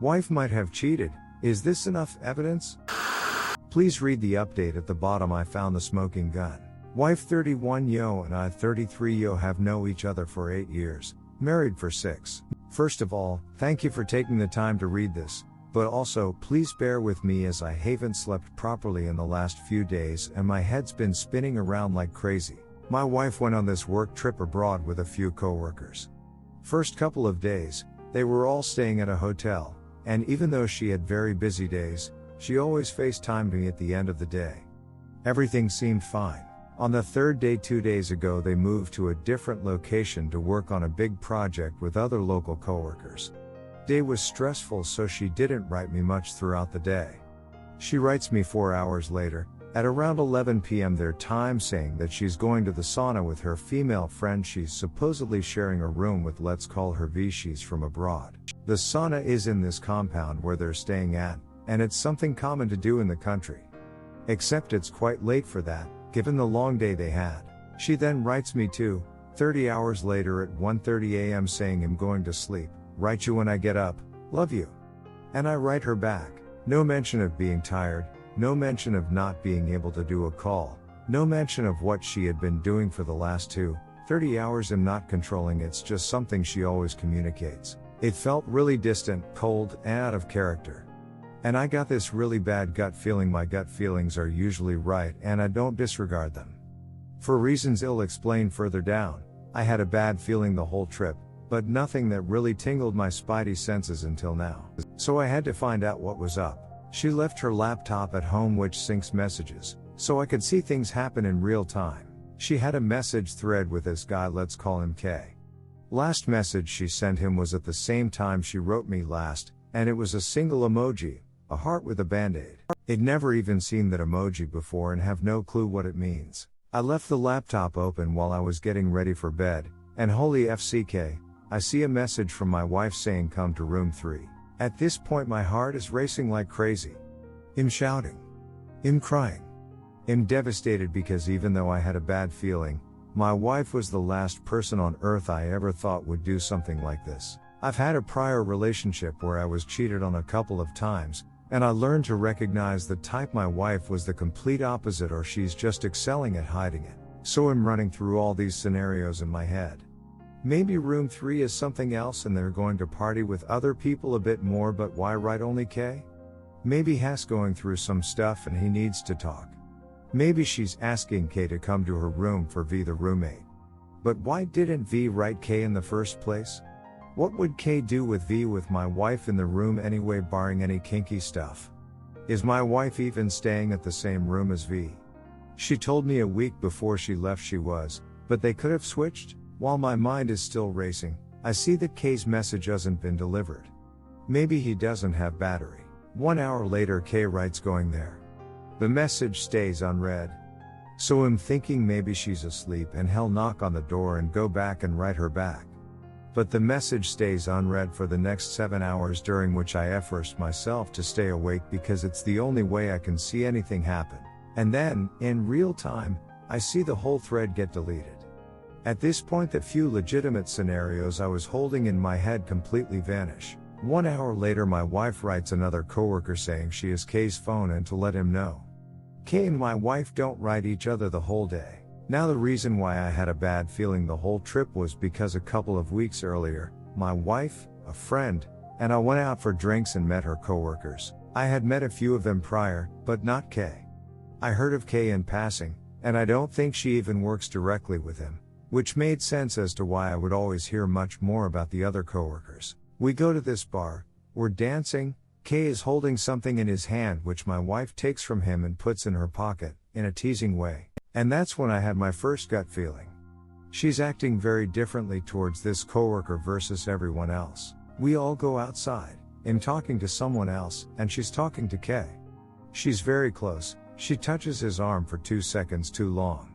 Wife might have cheated. Is this enough evidence? Please read the update at the bottom. I found the smoking gun. Wife 31 yo and I 33 yo have known each other for 8 years, married for 6. First of all, thank you for taking the time to read this, but also, please bear with me as I haven't slept properly in the last few days and my head's been spinning around like crazy. My wife went on this work trip abroad with a few coworkers. First couple of days, they were all staying at a hotel, and even though she had very busy days, she always FaceTimed me at the end of the day. Everything seemed fine. On the third day 2 days ago they moved to a different location to work on a big project with other local coworkers. Day was stressful, so she didn't write me much throughout the day. She writes me 4 hours later, at around 11 p.m. their time, saying that she's going to the sauna with her female friend she's supposedly sharing a room with. Let's call her V. She's from abroad. The sauna is in this compound where they're staying at, and it's something common to do in the country. Except it's quite late for that, given the long day they had. She then writes me 30 hours later at 1:30 a.m. saying I'm going to sleep, write you when I get up, love you. And I write her back. No mention of being tired, no mention of not being able to do a call, no mention of what she had been doing for the last 30 hours. I'm not controlling, it's just something she always communicates. It felt really distant, cold, and out of character. And I got this really bad gut feeling. My gut feelings are usually right and I don't disregard them. For reasons I'll explain further down, I had a bad feeling the whole trip, but nothing that really tingled my spidey senses until now. So I had to find out what was up. She left her laptop at home which syncs messages, so I could see things happen in real time. She had a message thread with this guy, let's call him K. Last message she sent him was at the same time she wrote me last, and it was a single emoji, a heart with a band-aid. I'd never even seen that emoji before and have no clue what it means. I left the laptop open while I was getting ready for bed, and holy FCK, I see a message from my wife saying come to room 3. At this point my heart is racing like crazy. I'm shouting. I'm crying. I'm devastated because even though I had a bad feeling, my wife was the last person on earth I ever thought would do something like this. I've had a prior relationship where I was cheated on a couple of times, and I learned to recognize the type. My wife was the complete opposite, or she's just excelling at hiding it. So I'm running through all these scenarios in my head. Maybe room 3 is something else and they're going to party with other people a bit more, but why write only K? Maybe Hass going through some stuff and he needs to talk. Maybe she's asking K to come to her room for V, the roommate. But why didn't V write K in the first place? What would K do with V with my wife in the room anyway, barring any kinky stuff? Is my wife even staying at the same room as V? She told me a week before she left she was, but they could have switched. While my mind is still racing, I see that K's message hasn't been delivered. Maybe he doesn't have battery. 1 hour later K writes going there. The message stays unread. So I'm thinking maybe she's asleep and he'll knock on the door and go back and write her back. But the message stays unread for the next 7 hours, during which I forced myself to stay awake because it's the only way I can see anything happen. And then, in real time, I see the whole thread get deleted. At this point the few legitimate scenarios I was holding in my head completely vanish. 1 hour later my wife writes another coworker saying she has K's phone and to let him know. K and my wife don't write each other the whole day. Now the reason why I had a bad feeling the whole trip was because a couple of weeks earlier, my wife, a friend, and I went out for drinks and met her coworkers. I had met a few of them prior, but not K. I heard of K in passing, and I don't think she even works directly with him, which made sense as to why I would always hear much more about the other coworkers. We go to this bar, we're dancing, K is holding something in his hand which my wife takes from him and puts in her pocket, in a teasing way. And that's when I had my first gut feeling. She's acting very differently towards this coworker versus everyone else. We all go outside, I'm talking to someone else, and she's talking to K. She's very close, she touches his arm for 2 seconds too long.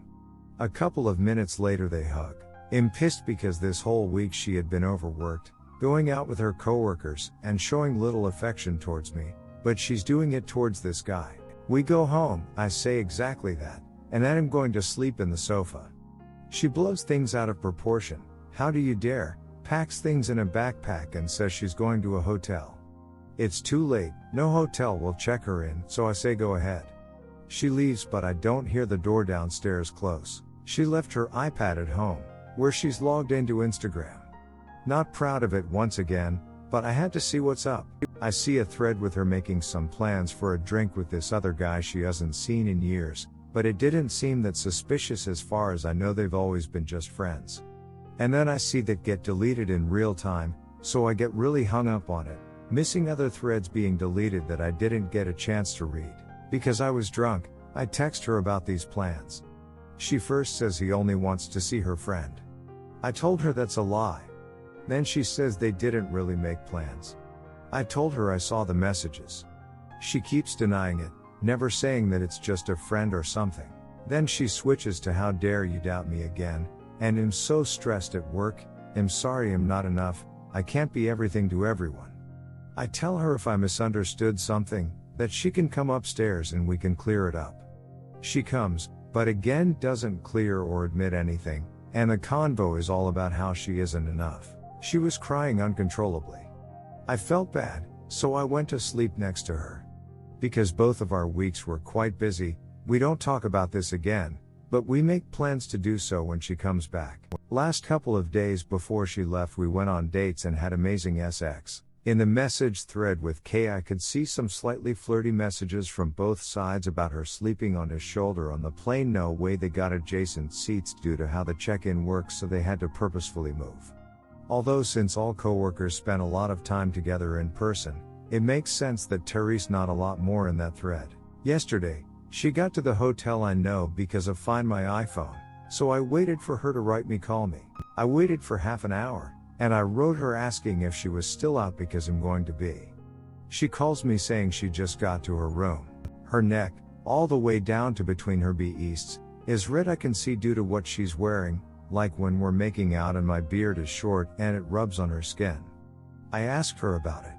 A couple of minutes later they hug. I'm pissed because this whole week she had been overworked, going out with her coworkers, and showing little affection towards me, but she's doing it towards this guy. We go home, I say exactly that, and then I'm going to sleep in the sofa. She blows things out of proportion, how do you dare, packs things in a backpack and says she's going to a hotel. It's too late, no hotel will check her in, so I say go ahead. She leaves, but I don't hear the door downstairs close. She left her iPad at home, where she's logged into Instagram. Not proud of it once again, but I had to see what's up. I see a thread with her making some plans for a drink with this other guy she hasn't seen in years, but it didn't seem that suspicious as far as I know. They've always been just friends. And then I see that get deleted in real time, so I get really hung up on it, missing other threads being deleted that I didn't get a chance to read. Because I was drunk, I text her about these plans. She first says he only wants to see her friend. I told her that's a lie. Then she says they didn't really make plans. I told her I saw the messages. She keeps denying it, never saying that it's just a friend or something. Then she switches to how dare you doubt me again, and I'm so stressed at work, I'm sorry I'm not enough, I can't be everything to everyone. I tell her if I misunderstood something, that she can come upstairs and we can clear it up. She comes, but again doesn't clear or admit anything, and the convo is all about how she isn't enough. She was crying uncontrollably. I felt bad, so I went to sleep next to her. Because both of our weeks were quite busy, we don't talk about this again, but we make plans to do so when she comes back. Last couple of days before she left we went on dates and had amazing sex. In the message thread with Kay I could see some slightly flirty messages from both sides about her sleeping on his shoulder on the plane. No way they got adjacent seats due to how the check-in works, so they had to purposefully move. Although since all coworkers spent a lot of time together in person, it makes sense that Therese not a lot more in that thread. Yesterday, she got to the hotel I know because of Find My iPhone, so I waited for her to write me call me. I waited for half an hour, and I wrote her asking if she was still out because I'm going to be. She calls me saying she just got to her room. Her neck, all the way down to between her B-easts, is red. I can see due to what she's wearing, like when we're making out and my beard is short and it rubs on her skin. I ask her about it.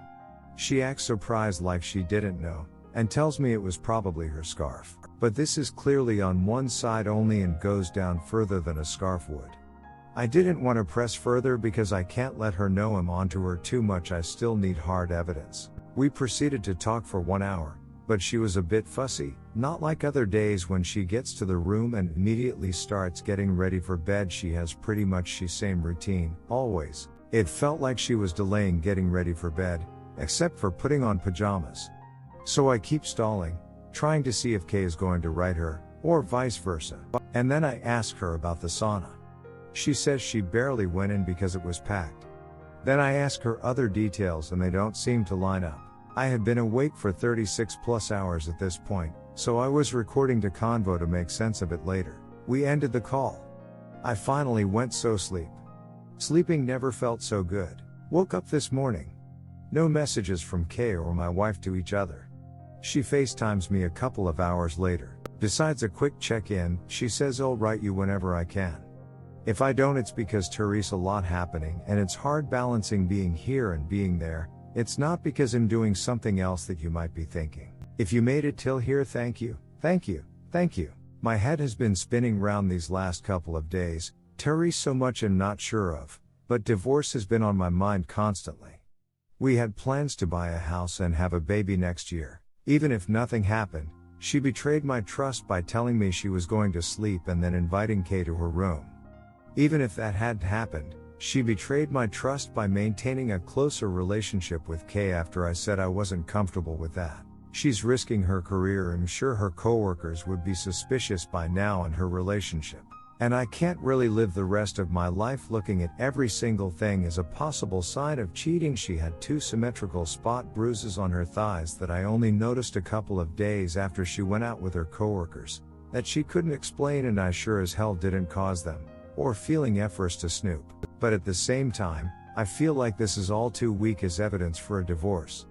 She acts surprised like she didn't know, and tells me it was probably her scarf. But this is clearly on one side only and goes down further than a scarf would. I didn't want to press further because I can't let her know I'm onto her too much. I still need hard evidence. We proceeded to talk for 1 hour, but she was a bit fussy, not like other days when she gets to the room and immediately starts getting ready for bed. She has pretty much the same routine, always. It felt like she was delaying getting ready for bed, except for putting on pajamas. So I keep stalling, trying to see if Kay is going to write her, or vice versa. And then I ask her about the sauna. She says she barely went in because it was packed. Then I ask her other details and they don't seem to line up. I had been awake for 36 plus hours at this point, so I was recording to Convo to make sense of it later. We ended the call. I finally went so sleep. Sleeping never felt so good. Woke up this morning. No messages from Kay or my wife to each other. She FaceTimes me a couple of hours later. Besides a quick check-in, she says I'll write you whenever I can. If I don't, it's because Therese a lot happening and it's hard balancing being here and being there. It's not because I'm doing something else that you might be thinking. If you made it till here, thank you, thank you, thank you. My head has been spinning round these last couple of days. Therese so much I'm not sure of, but divorce has been on my mind constantly. We had plans to buy a house and have a baby next year. Even if nothing happened, she betrayed my trust by telling me she was going to sleep and then inviting Kay to her room. Even if that hadn't happened, she betrayed my trust by maintaining a closer relationship with Kay after I said I wasn't comfortable with that. She's risking her career. I'm sure her coworkers would be suspicious by now in her relationship. And I can't really live the rest of my life looking at every single thing as a possible sign of cheating. She had 2 symmetrical spot bruises on her thighs that I only noticed a couple of days after she went out with her coworkers, that she couldn't explain, and I sure as hell didn't cause them, or feeling efforts to snoop. But at the same time, I feel like this is all too weak as evidence for a divorce.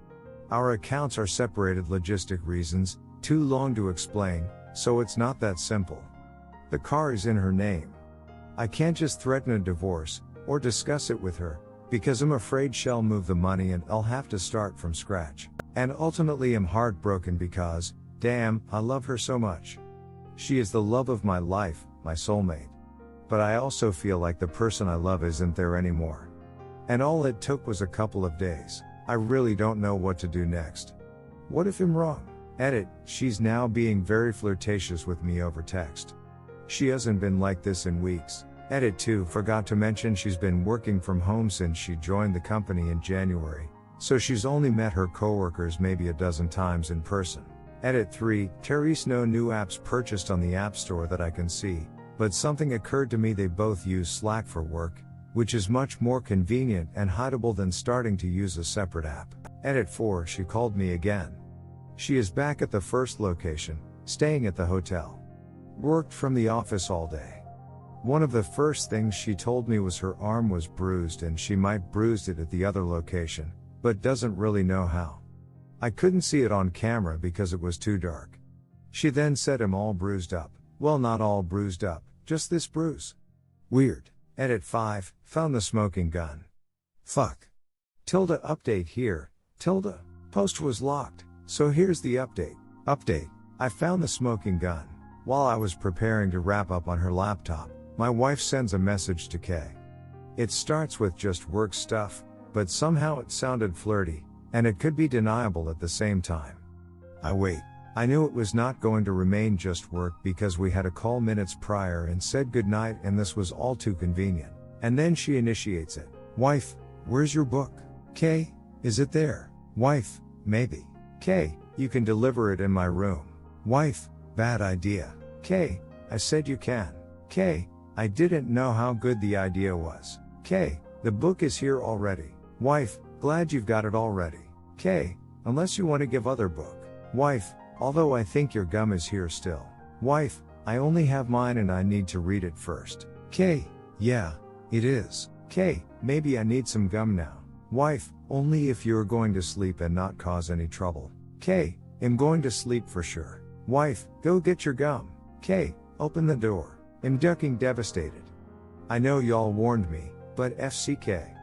Our accounts are separated, logistic reasons, too long to explain, so it's not that simple. The car is in her name. I can't just threaten a divorce, or discuss it with her, because I'm afraid she'll move the money and I'll have to start from scratch. And ultimately I'm heartbroken because, damn, I love her so much. She is the love of my life, my soulmate. But I also feel like the person I love isn't there anymore. And all it took was a couple of days. I really don't know what to do next. What if I'm wrong? Edit, she's now being very flirtatious with me over text. She hasn't been like this in weeks. Edit 2, forgot to mention she's been working from home since she joined the company in January, so she's only met her coworkers maybe a dozen times in person. Edit 3, Therese, no new apps purchased on the App Store that I can see, but something occurred to me, they both use Slack for work, which is much more convenient and hideable than starting to use a separate app. Edit 4, she called me again. She is back at the first location, staying at the hotel. Worked from the office all day. One of the first things she told me was her arm was bruised and she might bruised it at the other location, but doesn't really know how. I couldn't see it on camera because it was too dark. She then said I'm all bruised up. Well, not all bruised up, just this bruise. Weird. Edit 5, found the smoking gun. Fuck. Tilde update here, tilde, post was locked, so here's the update. Update, I found the smoking gun. While I was preparing to wrap up on her laptop, my wife sends a message to Kay. It starts with just work stuff, but somehow it sounded flirty, and it could be deniable at the same time. I wait. I knew it was not going to remain just work because we had a call minutes prior and said goodnight, and this was all too convenient. And then she initiates it. Wife, where's your book? Kay, is it there? Wife, maybe. Kay, you can deliver it in my room. Wife, bad idea. Kay, I said you can. Kay, I didn't know how good the idea was. Kay, the book is here already. Wife, glad you've got it already. Kay, unless you want to give other book. Wife, although I think your gum is here still. Wife, I only have mine and I need to read it first. Kay, yeah, it is. Kay, maybe I need some gum now. Wife, only if you're going to sleep and not cause any trouble. Kay, I'm going to sleep for sure. Wife, go get your gum. Kay, open the door. I'm ducking devastated. I know y'all warned me, but FCK.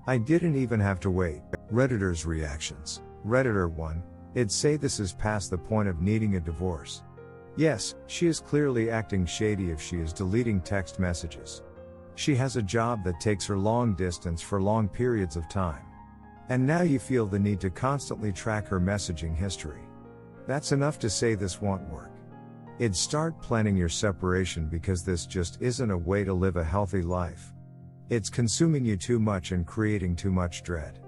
I didn't even have to wait. Redditors' reactions. Redditor 1, it'd say this is past the point of needing a divorce. Yes, she is clearly acting shady if she is deleting text messages. She has a job that takes her long distance for long periods of time. And now you feel the need to constantly track her messaging history. That's enough to say this won't work. It'd start planning your separation because this just isn't a way to live a healthy life. It's consuming you too much and creating too much dread.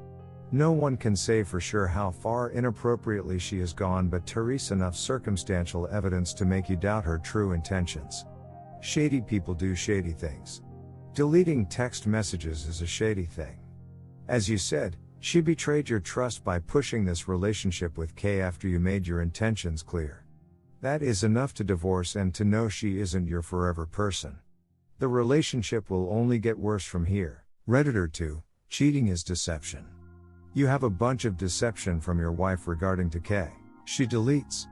No one can say for sure how far inappropriately she has gone, but Therese, enough circumstantial evidence to make you doubt her true intentions. Shady people do shady things. Deleting text messages is a shady thing. As you said, she betrayed your trust by pushing this relationship with Kay after you made your intentions clear. That is enough to divorce and to know she isn't your forever person. The relationship will only get worse from here. Redditor 2, cheating is deception. You have a bunch of deception from your wife regarding to Kay. She deletes.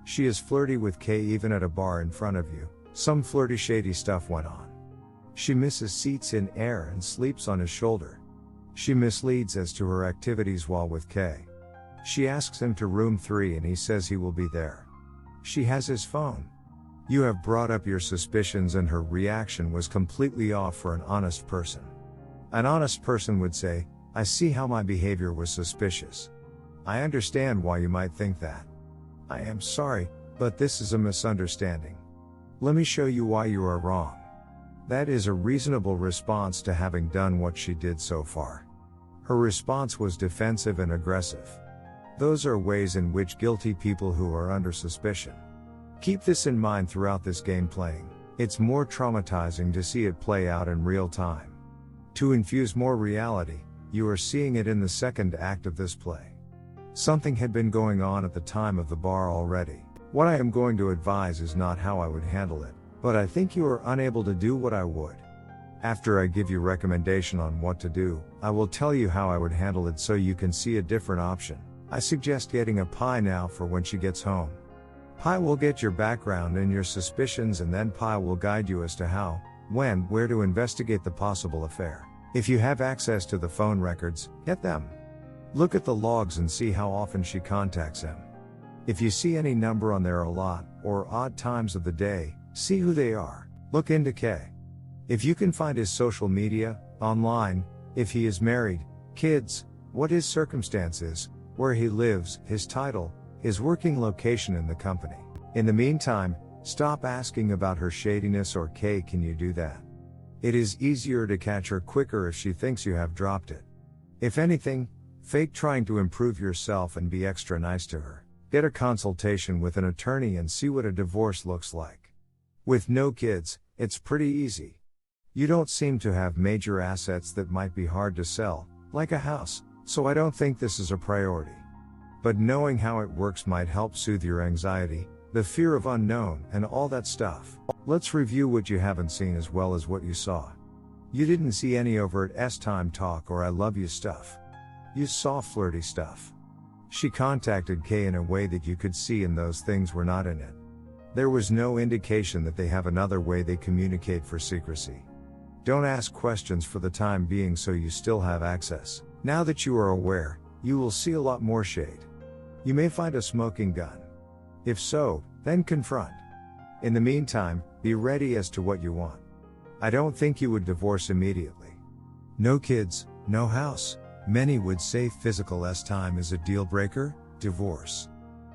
She is flirty with Kay even at a bar in front of you. Some flirty shady stuff went on. She misses seats in air and sleeps on his shoulder. She misleads as to her activities while with Kay. She asks him to room 3 and he says he will be there. She has his phone. You have brought up your suspicions and her reaction was completely off for an honest person. An honest person would say, I see how my behavior was suspicious. I understand why you might think that. I am sorry, but this is a misunderstanding. Let me show you why you are wrong. That is a reasonable response to having done what she did so far. Her response was defensive and aggressive. Those are ways in which guilty people who are under suspicion. Keep this in mind throughout this game playing. It's more traumatizing to see it play out in real time. To infuse more reality, you are seeing it in the second act of this play. Something had been going on at the time of the bar already. What I am going to advise is not how I would handle it, but I think you are unable to do what I would. After I give you recommendation on what to do, I will tell you how I would handle it so you can see a different option. I suggest getting a Pi now for when she gets home. Pi will get your background and your suspicions, and then Pi will guide you as to how, when, where to investigate the possible affair. If you have access to the phone records, get them. Look at the logs and see how often she contacts him. If you see any number on there a lot, or odd times of the day, see who they are. Look into Kay. If you can find his social media, online, if he is married, kids, what his circumstance is, where he lives, his title, his working location in the company. In the meantime, stop asking about her shadiness or can you do that? It is easier to catch her quicker if she thinks you have dropped it. If anything, fake trying to improve yourself and be extra nice to her. Get a consultation with an attorney and see what a divorce looks like. With no kids, it's pretty easy. You don't seem to have major assets that might be hard to sell, like a house, so I don't think this is a priority. But knowing how it works might help soothe your anxiety, the fear of unknown, and all that stuff. Let's review what you haven't seen as well as what you saw. You didn't see any overt S-time talk or I love you stuff. You saw flirty stuff. She contacted Kay in a way that you could see, and those things were not in it. There was no indication that they have another way they communicate for secrecy. Don't ask questions for the time being so you still have access. Now that you are aware, you will see a lot more shade. You may find a smoking gun. If so, then confront. In the meantime, be ready as to what you want. I don't think you would divorce immediately. No kids, no house. Many would say physical S-time is a deal breaker. Divorce.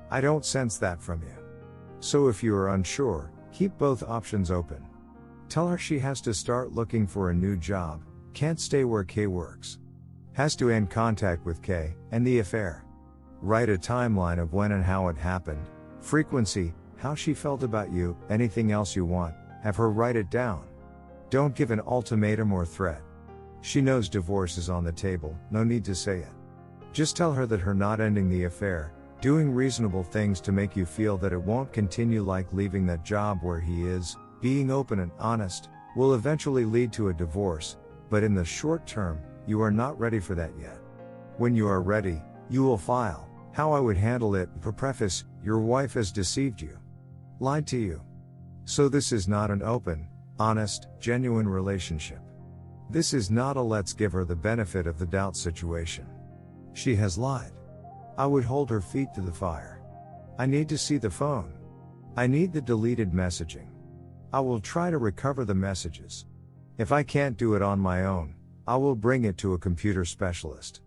I don't sense that from you. So if you are unsure, keep both options open. Tell her she has to start looking for a new job, can't stay where Kay works. Has to end contact with Kay, and the affair. Write a timeline of when and how it happened, frequency, how she felt about you, anything else you want, have her write it down. Don't give an ultimatum or threat. She knows divorce is on the table, no need to say it. Just tell her that her not ending the affair, doing reasonable things to make you feel that it won't continue, like leaving that job where he is, being open and honest, will eventually lead to a divorce, but in the short term, you are not ready for that yet. When you are ready, you will file. How I would handle it. Preface, your wife has deceived you. Lied to you. So this is not an open, honest, genuine relationship. This is not a let's give her the benefit of the doubt situation. She has lied. I would hold her feet to the fire. I need to see the phone. I need the deleted messaging. I will try to recover the messages. If I can't do it on my own, I will bring it to a computer specialist.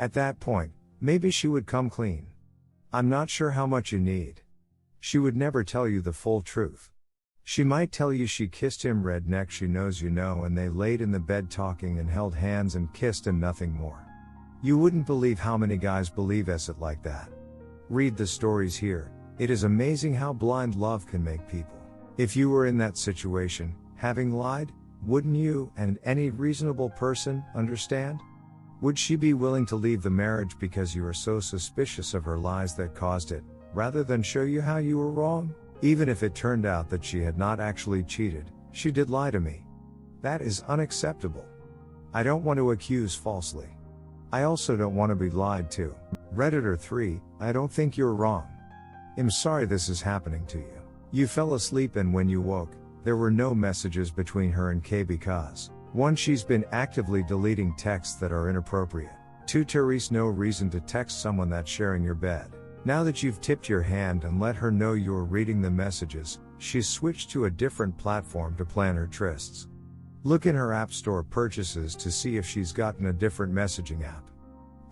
At that point, maybe she would come clean. I'm not sure how much you need. She would never tell you the full truth. She might tell you she kissed him redneck, she knows you know, and they laid in the bed talking and held hands and kissed and nothing more. You wouldn't believe how many guys believe it like that. Read the stories here. It is amazing how blind love can make people. If you were in that situation, having lied, wouldn't you, and any reasonable person, understand? Would she be willing to leave the marriage because you are so suspicious of her lies that caused it, rather than show you how you were wrong? Even if it turned out that she had not actually cheated, she did lie to me. That is unacceptable. I don't want to accuse falsely. I also don't want to be lied to. Redditor 3, I don't think you're wrong. I'm sorry this is happening to you. You fell asleep and when you woke, there were no messages between her and Kay because 1. She's been actively deleting texts that are inappropriate. 2. Therese, no reason to text someone that's sharing your bed. Now that you've tipped your hand and let her know you're reading the messages, she's switched to a different platform to plan her trysts. Look in her App Store purchases to see if she's gotten a different messaging app.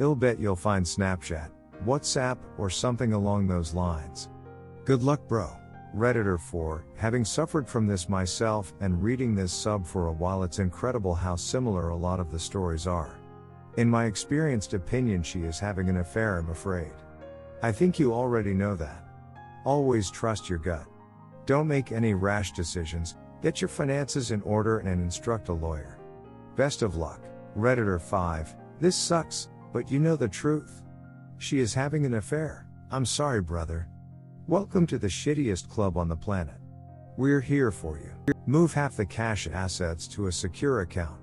I'll bet you'll find Snapchat, WhatsApp, or something along those lines. Good luck, bro. Redditor 4, having suffered from this myself and reading this sub for a while, it's incredible how similar a lot of the stories are. In my experienced opinion, she is having an affair, I'm afraid. I think you already know that. Always trust your gut. Don't make any rash decisions, get your finances in order and instruct a lawyer. Best of luck. Redditor 5, this sucks, but you know the truth. She is having an affair. I'm sorry, brother. Welcome to the shittiest club on the planet. We're here for you. Move half the cash assets to a secure account.